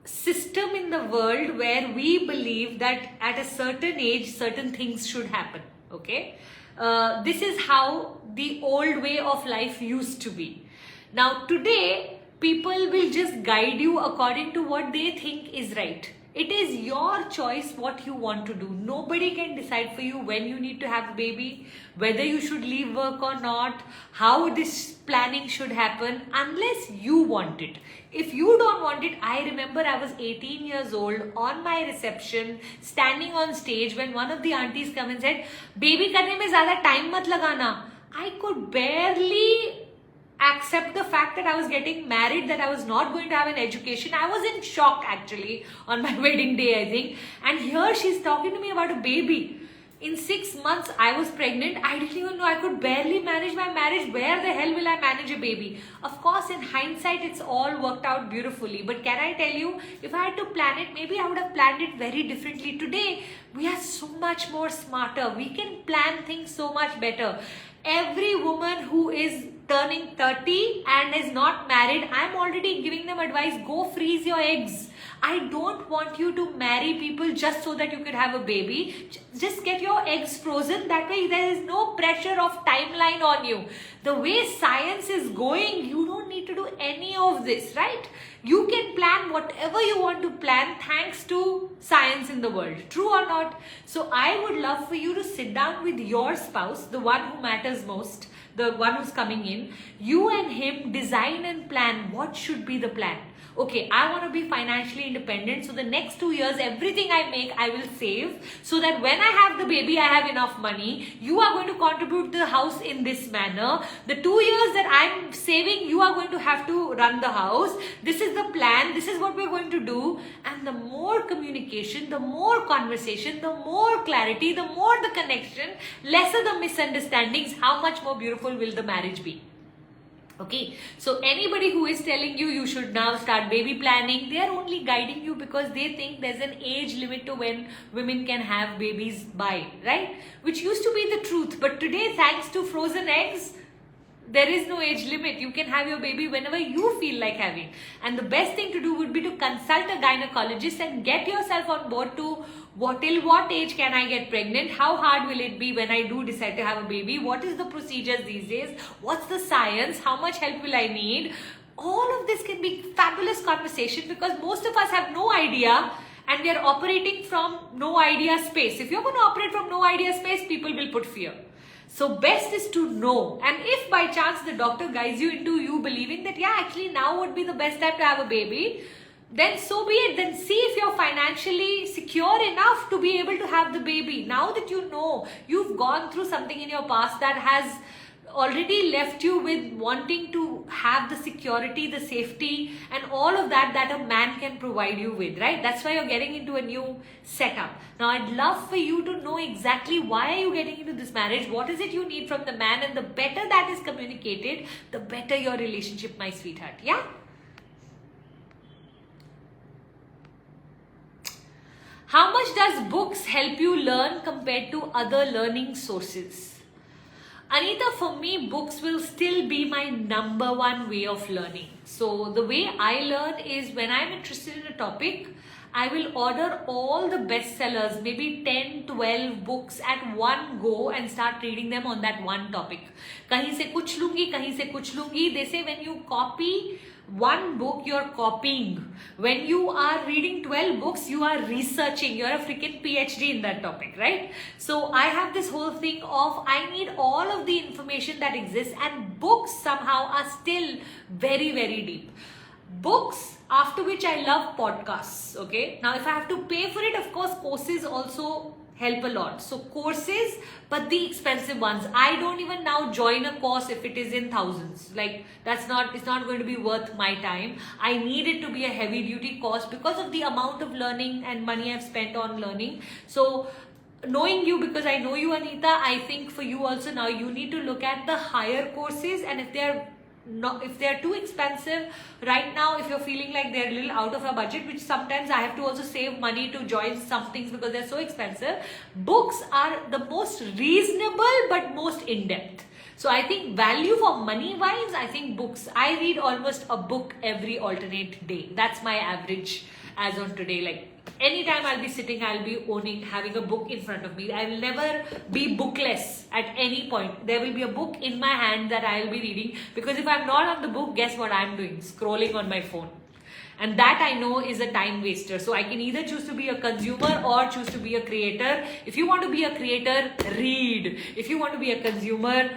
system in the world where we believe that at a certain age, certain things should happen. Okay? This is how the old way of life used to be. Now today, people will just guide you according to what they think is right. It is your choice what you want to do. Nobody can decide for you when you need to have a baby, whether you should leave work or not, how this planning should happen, unless you want it. If you don't want it, I remember I was 18 years old on my reception, standing on stage when one of the aunties come and said, "Baby karne mein zyada time mat lagana." I could barely accept the fact that I was getting married, that I was not going to have an education. I was in shock actually on my wedding day, I think. And here she's talking to me about a baby. In 6 months, I was pregnant. I didn't even know. I could barely manage my marriage. Where the hell will I manage a baby? Of course, in hindsight, it's all worked out beautifully. But can I tell you, if I had to plan it, maybe I would have planned it very differently. Today, we are so much more smarter. We can plan things so much better. Every woman who is turning 30 and is not married, I'm already giving them advice, go freeze your eggs. I don't want you to marry people just so that you could have a baby. Just get your eggs frozen. That way there is no pressure of timeline on you. The way science is going, you don't need to do any of this, right? You can plan whatever you want to plan thanks to science in the world. True or not? So I would love for you to sit down with your spouse, the one who matters most. the one who's coming in, you and him design and plan what should be the plan. Okay, I want to be financially independent, so the next 2 years, everything I make, I will save, so that when I have the baby, I have enough money. You are going to contribute to the house in this manner. The 2 years that I'm saving, you are going to have to run the house. This is the plan. This is what we're going to do. And the more communication, the more conversation, the more clarity, the more the connection, lesser the misunderstandings, how much more beautiful will the marriage be? Okay, so anybody who is telling you you should now start baby planning, they are only guiding you because they think there's an age limit to when women can have babies by, right? Which used to be the truth, but today, thanks to frozen eggs, there is no age limit. You can have your baby whenever you feel like having. And the best thing to do would be to consult a gynecologist and get yourself on board to till what age can I get pregnant? How hard will it be when I do decide to have a baby? What is the procedures these days? What's the science? How much help will I need? All of this can be fabulous conversation because most of us have no idea and we are operating from no idea space. If you're going to operate from no idea space, people will put fear. So best is to know, and if by chance the doctor guides you into you believing that yeah, actually now would be the best time to have a baby, then so be it. Then see if you're financially secure enough to be able to have the baby. Now that you know you've gone through something in your past that has already left you with wanting to have the security, the safety and all of that a man can provide you with, right? That's why you're getting into a new setup. Now I'd love for you to know exactly why are you getting into this marriage, what is it you need from the man, and the better that is communicated, the better your relationship, my sweetheart. Yeah? How much does books help you learn compared to other learning sources? Anita, for me, books will still be my number one way of learning. So the way I learn is when I'm interested in a topic, I will order all the bestsellers, maybe 10, 12 books at one go and start reading them on that one topic. Kahin se kuch lungi, kahin se kuch lungi. They say when you copy one book, you're copying. When you are reading 12 books, you are researching. You're a freaking PhD in that topic, right? So I have this whole thing of I need all of the information that exists, and books somehow are still very, very deep. Books, after which I love podcasts, okay? Now, if I have to pay for it, of course, courses also help a lot. So courses, but the expensive ones. I don't even now join a course if it is in thousands. Like it's not going to be worth my time. I need it to be a heavy duty course because of the amount of learning and money I've spent on learning. So knowing you, because I know you, Anita, I think for you also now you need to look at the higher courses, and if they're too expensive right now, if you're feeling like they're a little out of our budget, which sometimes I have to also save money to join some things because they're so expensive, books are the most reasonable but most in-depth. So I think value for money wise, I think books, I read almost a book every alternate day. That's my average as on today. Like anytime I'll be sitting, I'll be having a book in front of me. I will never be bookless at any point. There will be a book in my hand that I'll be reading, because if I'm not on the book, guess what I'm doing? Scrolling on my phone. And that I know is a time waster. So I can either choose to be a consumer or choose to be a creator. If you want to be a creator, read. If you want to be a consumer,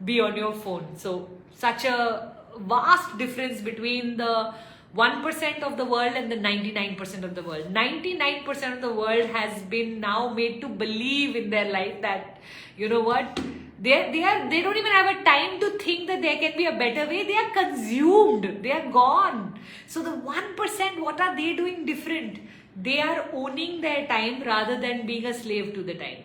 be on your phone. So such a vast difference between the 1% of the world and the 99% of the world. 99% of the world has been now made to believe in their life that, you know what, they don't even have a time to think that there can be a better way. They are consumed. They are gone. So the 1%, what are they doing different? They are owning their time rather than being a slave to the time.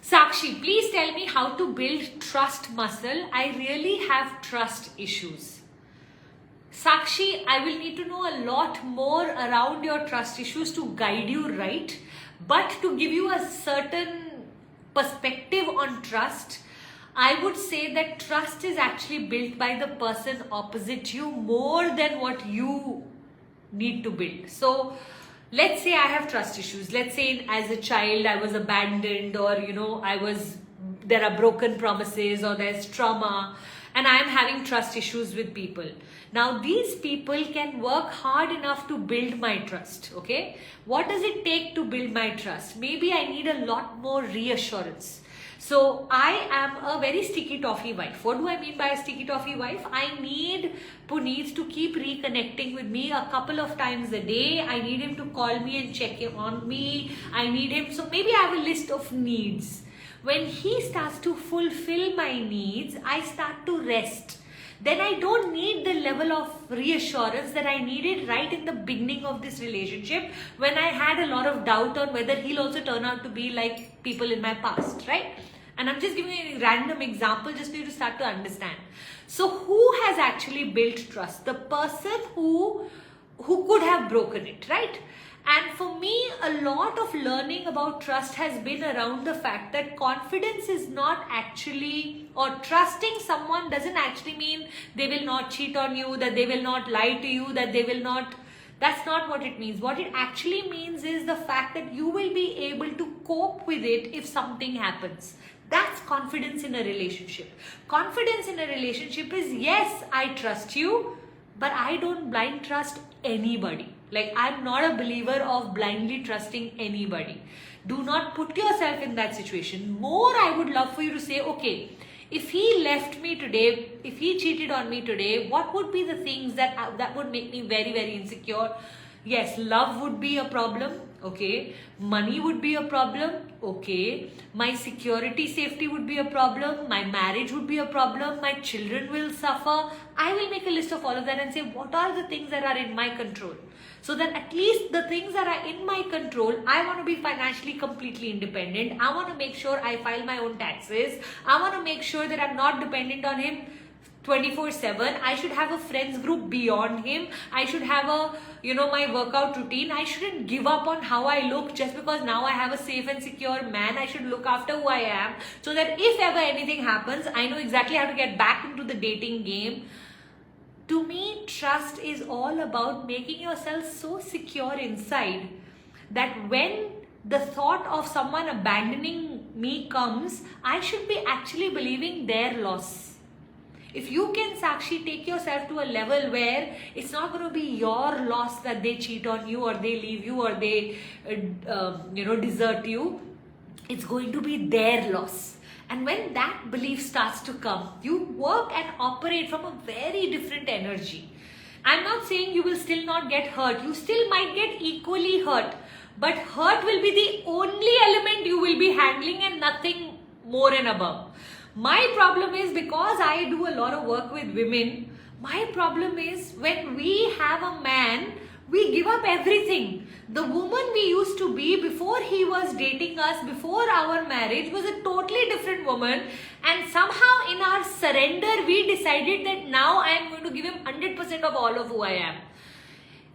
Sakshi, please tell me how to build trust muscle. I really have trust issues. Sakshi, I will need to know a lot more around your trust issues to guide you right. But to give you a certain perspective on trust, I would say that trust is actually built by the person opposite you more than what you need to build. So let's say I have trust issues. Let's say as a child I was abandoned, or I was there are broken promises or there's trauma, and I am having trust issues with people. Now these people can work hard enough to build my trust, okay? What does it take to build my trust? Maybe I need a lot more reassurance. So I am a very sticky toffee wife. What do I mean by a sticky toffee wife? I need Puneet to keep reconnecting with me a couple of times a day. I need him to call me and check in on me. I need him. So maybe I have a list of needs. When he starts to fulfill my needs, I start to rest. Then I don't need the level of reassurance that I needed right in the beginning of this relationship, when I had a lot of doubt on whether he'll also turn out to be like people in my past, right? And I'm just giving you a random example just for you to start to understand. So who has actually built trust? The person who could have broken it, right? And for me, a lot of learning about trust has been around the fact that confidence is not actually, or trusting someone doesn't actually mean they will not cheat on you, that they will not lie to you, that they will not, that's not what it means. What it actually means is the fact that you will be able to cope with it if something happens. That's confidence in a relationship. Confidence in a relationship is, yes, I trust you, but I don't blind trust anybody. Like, I'm not a believer of blindly trusting anybody. Do not put yourself in that situation. More, I would love for you to say, okay, if he left me today, if he cheated on me today, what would be the things that would make me very, very insecure? Yes, love would be a problem. Okay. Money would be a problem. Okay. My security, safety would be a problem. My marriage would be a problem. My children will suffer. I will make a list of all of that and say, what are the things that are in my control? So that at least the things that are in my control, I want to be financially completely independent. I want to make sure I file my own taxes. I want to make sure that I'm not dependent on him 24/7. I should have a friends group beyond him. I should have my workout routine. I shouldn't give up on how I look just because now I have a safe and secure man. I should look after who I am, so that if ever anything happens, I know exactly how to get back into the dating game. To me, trust is all about making yourself so secure inside that when the thought of someone abandoning me comes, I should be actually believing their loss. If you can, Sakshi, take yourself to a level where it's not going to be your loss that they cheat on you or they leave you or they desert you, it's going to be their loss. And when that belief starts to come, you work and operate from a very different energy. I'm not saying you will still not get hurt. You still might get equally hurt. But hurt will be the only element you will be handling and nothing more and above. My problem is, because I do a lot of work with women, my problem is when we have a man, we give up everything. The woman we used to be before he was dating us, before our marriage, was a totally different woman. And somehow in our surrender, we decided that now I am going to give him 100% of all of who I am.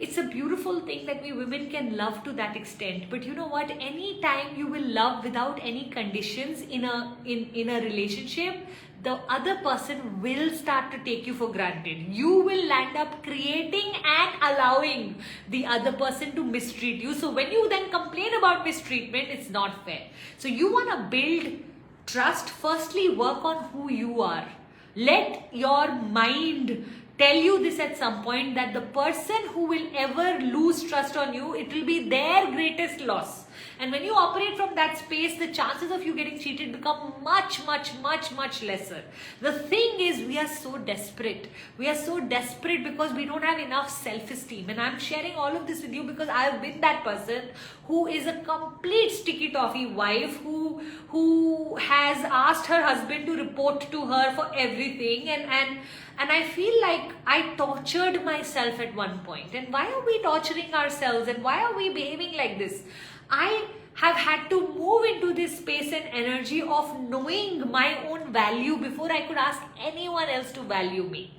It's a beautiful thing that we women can love to that extent. But you know what? Anytime you will love without any conditions in a relationship, the other person will start to take you for granted. You will end up creating and allowing the other person to mistreat you. So when you then complain about mistreatment, it's not fair. So you want to build trust. Firstly, work on who you are. Let your mind tell you this at some point, that the person who will ever lose trust on you, it will be their greatest loss. And when you operate from that space, the chances of you getting cheated become much, much, much, much lesser. The thing is, we are so desperate. We are so desperate because we don't have enough self-esteem. And I'm sharing all of this with you because I've been that person who is a complete sticky toffee wife who has asked her husband to report to her for everything. And I feel like I tortured myself at one point. And why are we torturing ourselves? And why are we behaving like this? I have had to move into this space and energy of knowing my own value before I could ask anyone else to value me.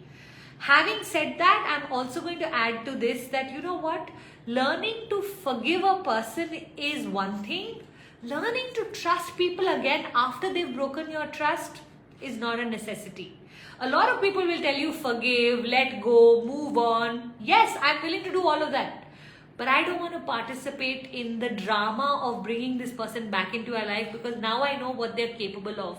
Having said that, I'm also going to add to this that, you know what? Learning to forgive a person is one thing. Learning to trust people again after they've broken your trust is not a necessity. A lot of people will tell you forgive, let go, move on. Yes, I'm willing to do all of that. But I don't want to participate in the drama of bringing this person back into our life, because now I know what they're capable of.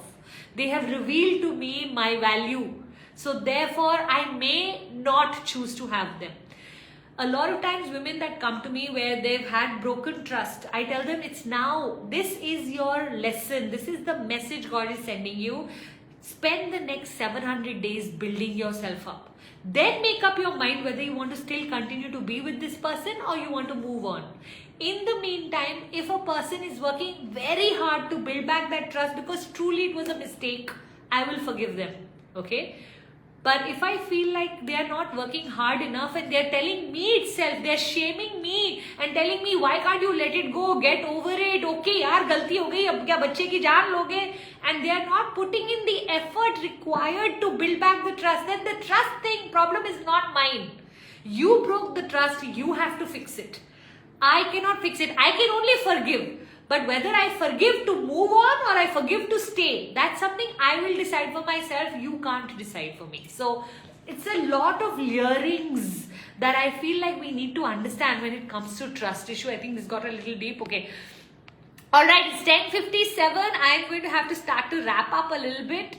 They have revealed to me my value. So therefore, I may not choose to have them. A lot of times women that come to me where they've had broken trust, I tell them it's now, this is your lesson, this is the message God is sending you. Spend the next 700 days building yourself up. Then make up your mind whether you want to still continue to be with this person or you want to move on. In the meantime, if a person is working very hard to build back that trust because truly it was a mistake, I will forgive them. Okay? But if I feel like they are not working hard enough and they are telling me itself, they are shaming me and telling me, why can't you let it go, get over it, okay yaar, galti ho gayi, ab kya bacche ki jaan loge, and they are not putting in the effort required to build back the trust, then the trust thing problem is not mine. You broke the trust, you have to fix it. I cannot fix it. I can only forgive. But whether I forgive to move on or I forgive to stay, that's something I will decide for myself. You can't decide for me. So it's a lot of layerings that I feel like we need to understand when it comes to trust issue. I think this got a little deep. Okay. All right. It's 10:57. I'm going to have to start to wrap up a little bit.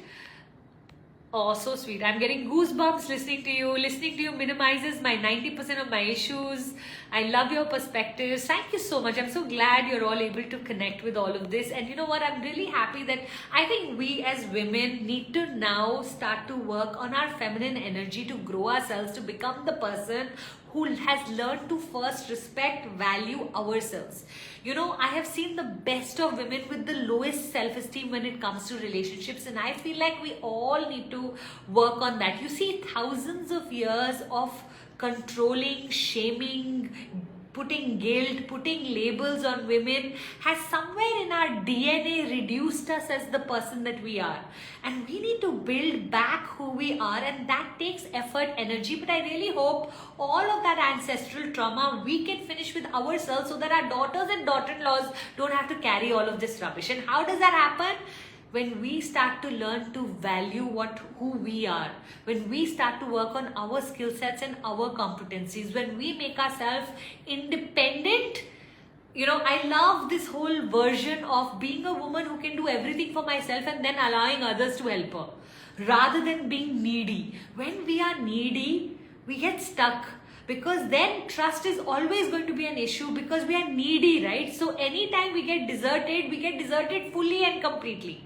Oh, so sweet. I'm getting goosebumps listening to you. Listening to you minimizes my 90% of my issues. I love your perspectives. Thank you so much. I'm so glad you're all able to connect with all of this. And you know what? I'm really happy that I think we as women need to now start to work on our feminine energy to grow ourselves, to become the person who has learned to first respect, value ourselves. You know, I have seen the best of women with the lowest self-esteem when it comes to relationships, and I feel like we all need to work on that. You see, thousands of years of controlling, shaming, putting guilt, putting labels on women has somewhere in our DNA reduced us as the person that we are. And we need to build back who we are, and that takes effort, energy. But I really hope all of that ancestral trauma we can finish with ourselves so that our daughters and daughter-in-laws don't have to carry all of this rubbish. And how does that happen? When we start to learn to value who we are, when we start to work on our skill sets and our competencies, when we make ourselves independent. You know, I love this whole version of being a woman who can do everything for myself and then allowing others to help her, rather than being needy. When we are needy, we get stuck. Because then trust is always going to be an issue because we are needy, right? So anytime we get deserted fully and completely.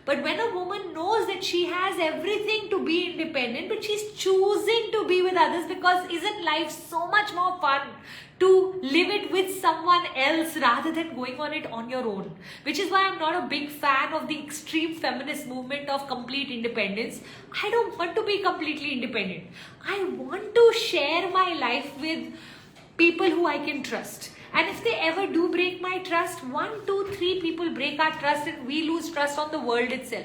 But when a woman knows that she has everything to be independent, but she's choosing to be with others because isn't life so much more fun to live it with someone else rather than going on it on your own? Which is why I'm not a big fan of the extreme feminist movement of complete independence. I don't want to be completely independent. I want to share my life with people who I can trust. And if they ever do break my trust, 1, 2, 3 people break our trust and we lose trust on the world itself.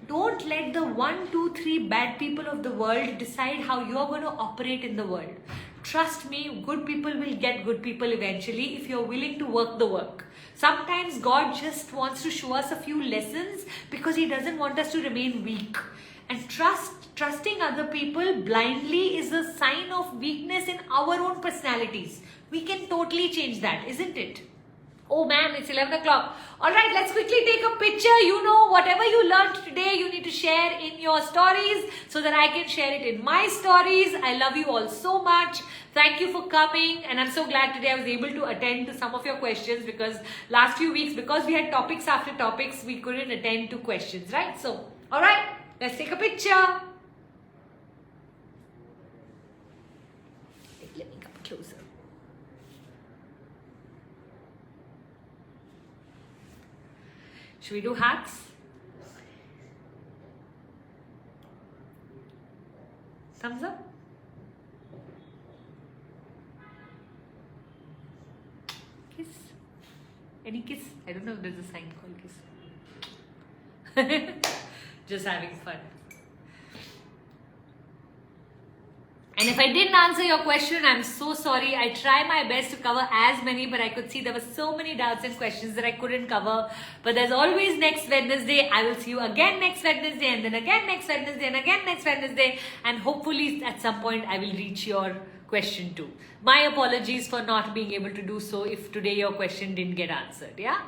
Don't let the 1, 2, 3 bad people of the world decide how you're going to operate in the world. Trust me, good people will get good people eventually if you're willing to work the work. Sometimes God just wants to show us a few lessons because He doesn't want us to remain weak. And trusting other people blindly is a sign of weakness in our own personalities. We can totally change that, isn't it? Oh man, it's 11 o'clock. Alright, let's quickly take a picture. You know, whatever you learned today, you need to share in your stories so that I can share it in my stories. I love you all so much. Thank you for coming. And I'm so glad today I was able to attend to some of your questions because last few weeks, because we had topics after topics, we couldn't attend to questions, right? So, alright, let's take a picture. Let me come closer. Should we do hacks? Thumbs up? Kiss? Any kiss? I don't know if there's a sign called kiss. Just having fun. And if I didn't answer your question, I'm so sorry. I try my best to cover as many, but I could see there were so many doubts and questions that I couldn't cover. But there's always next Wednesday. I will see you again next Wednesday, and then again next Wednesday, and again next Wednesday. And hopefully at some point I will reach your question too. My apologies for not being able to do so if today your question didn't get answered. Yeah?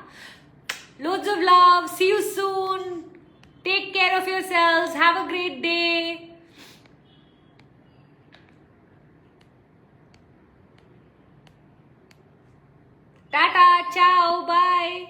Loads of love. See you soon. Take care of yourselves. Have a great day. Tata, ciao, bye.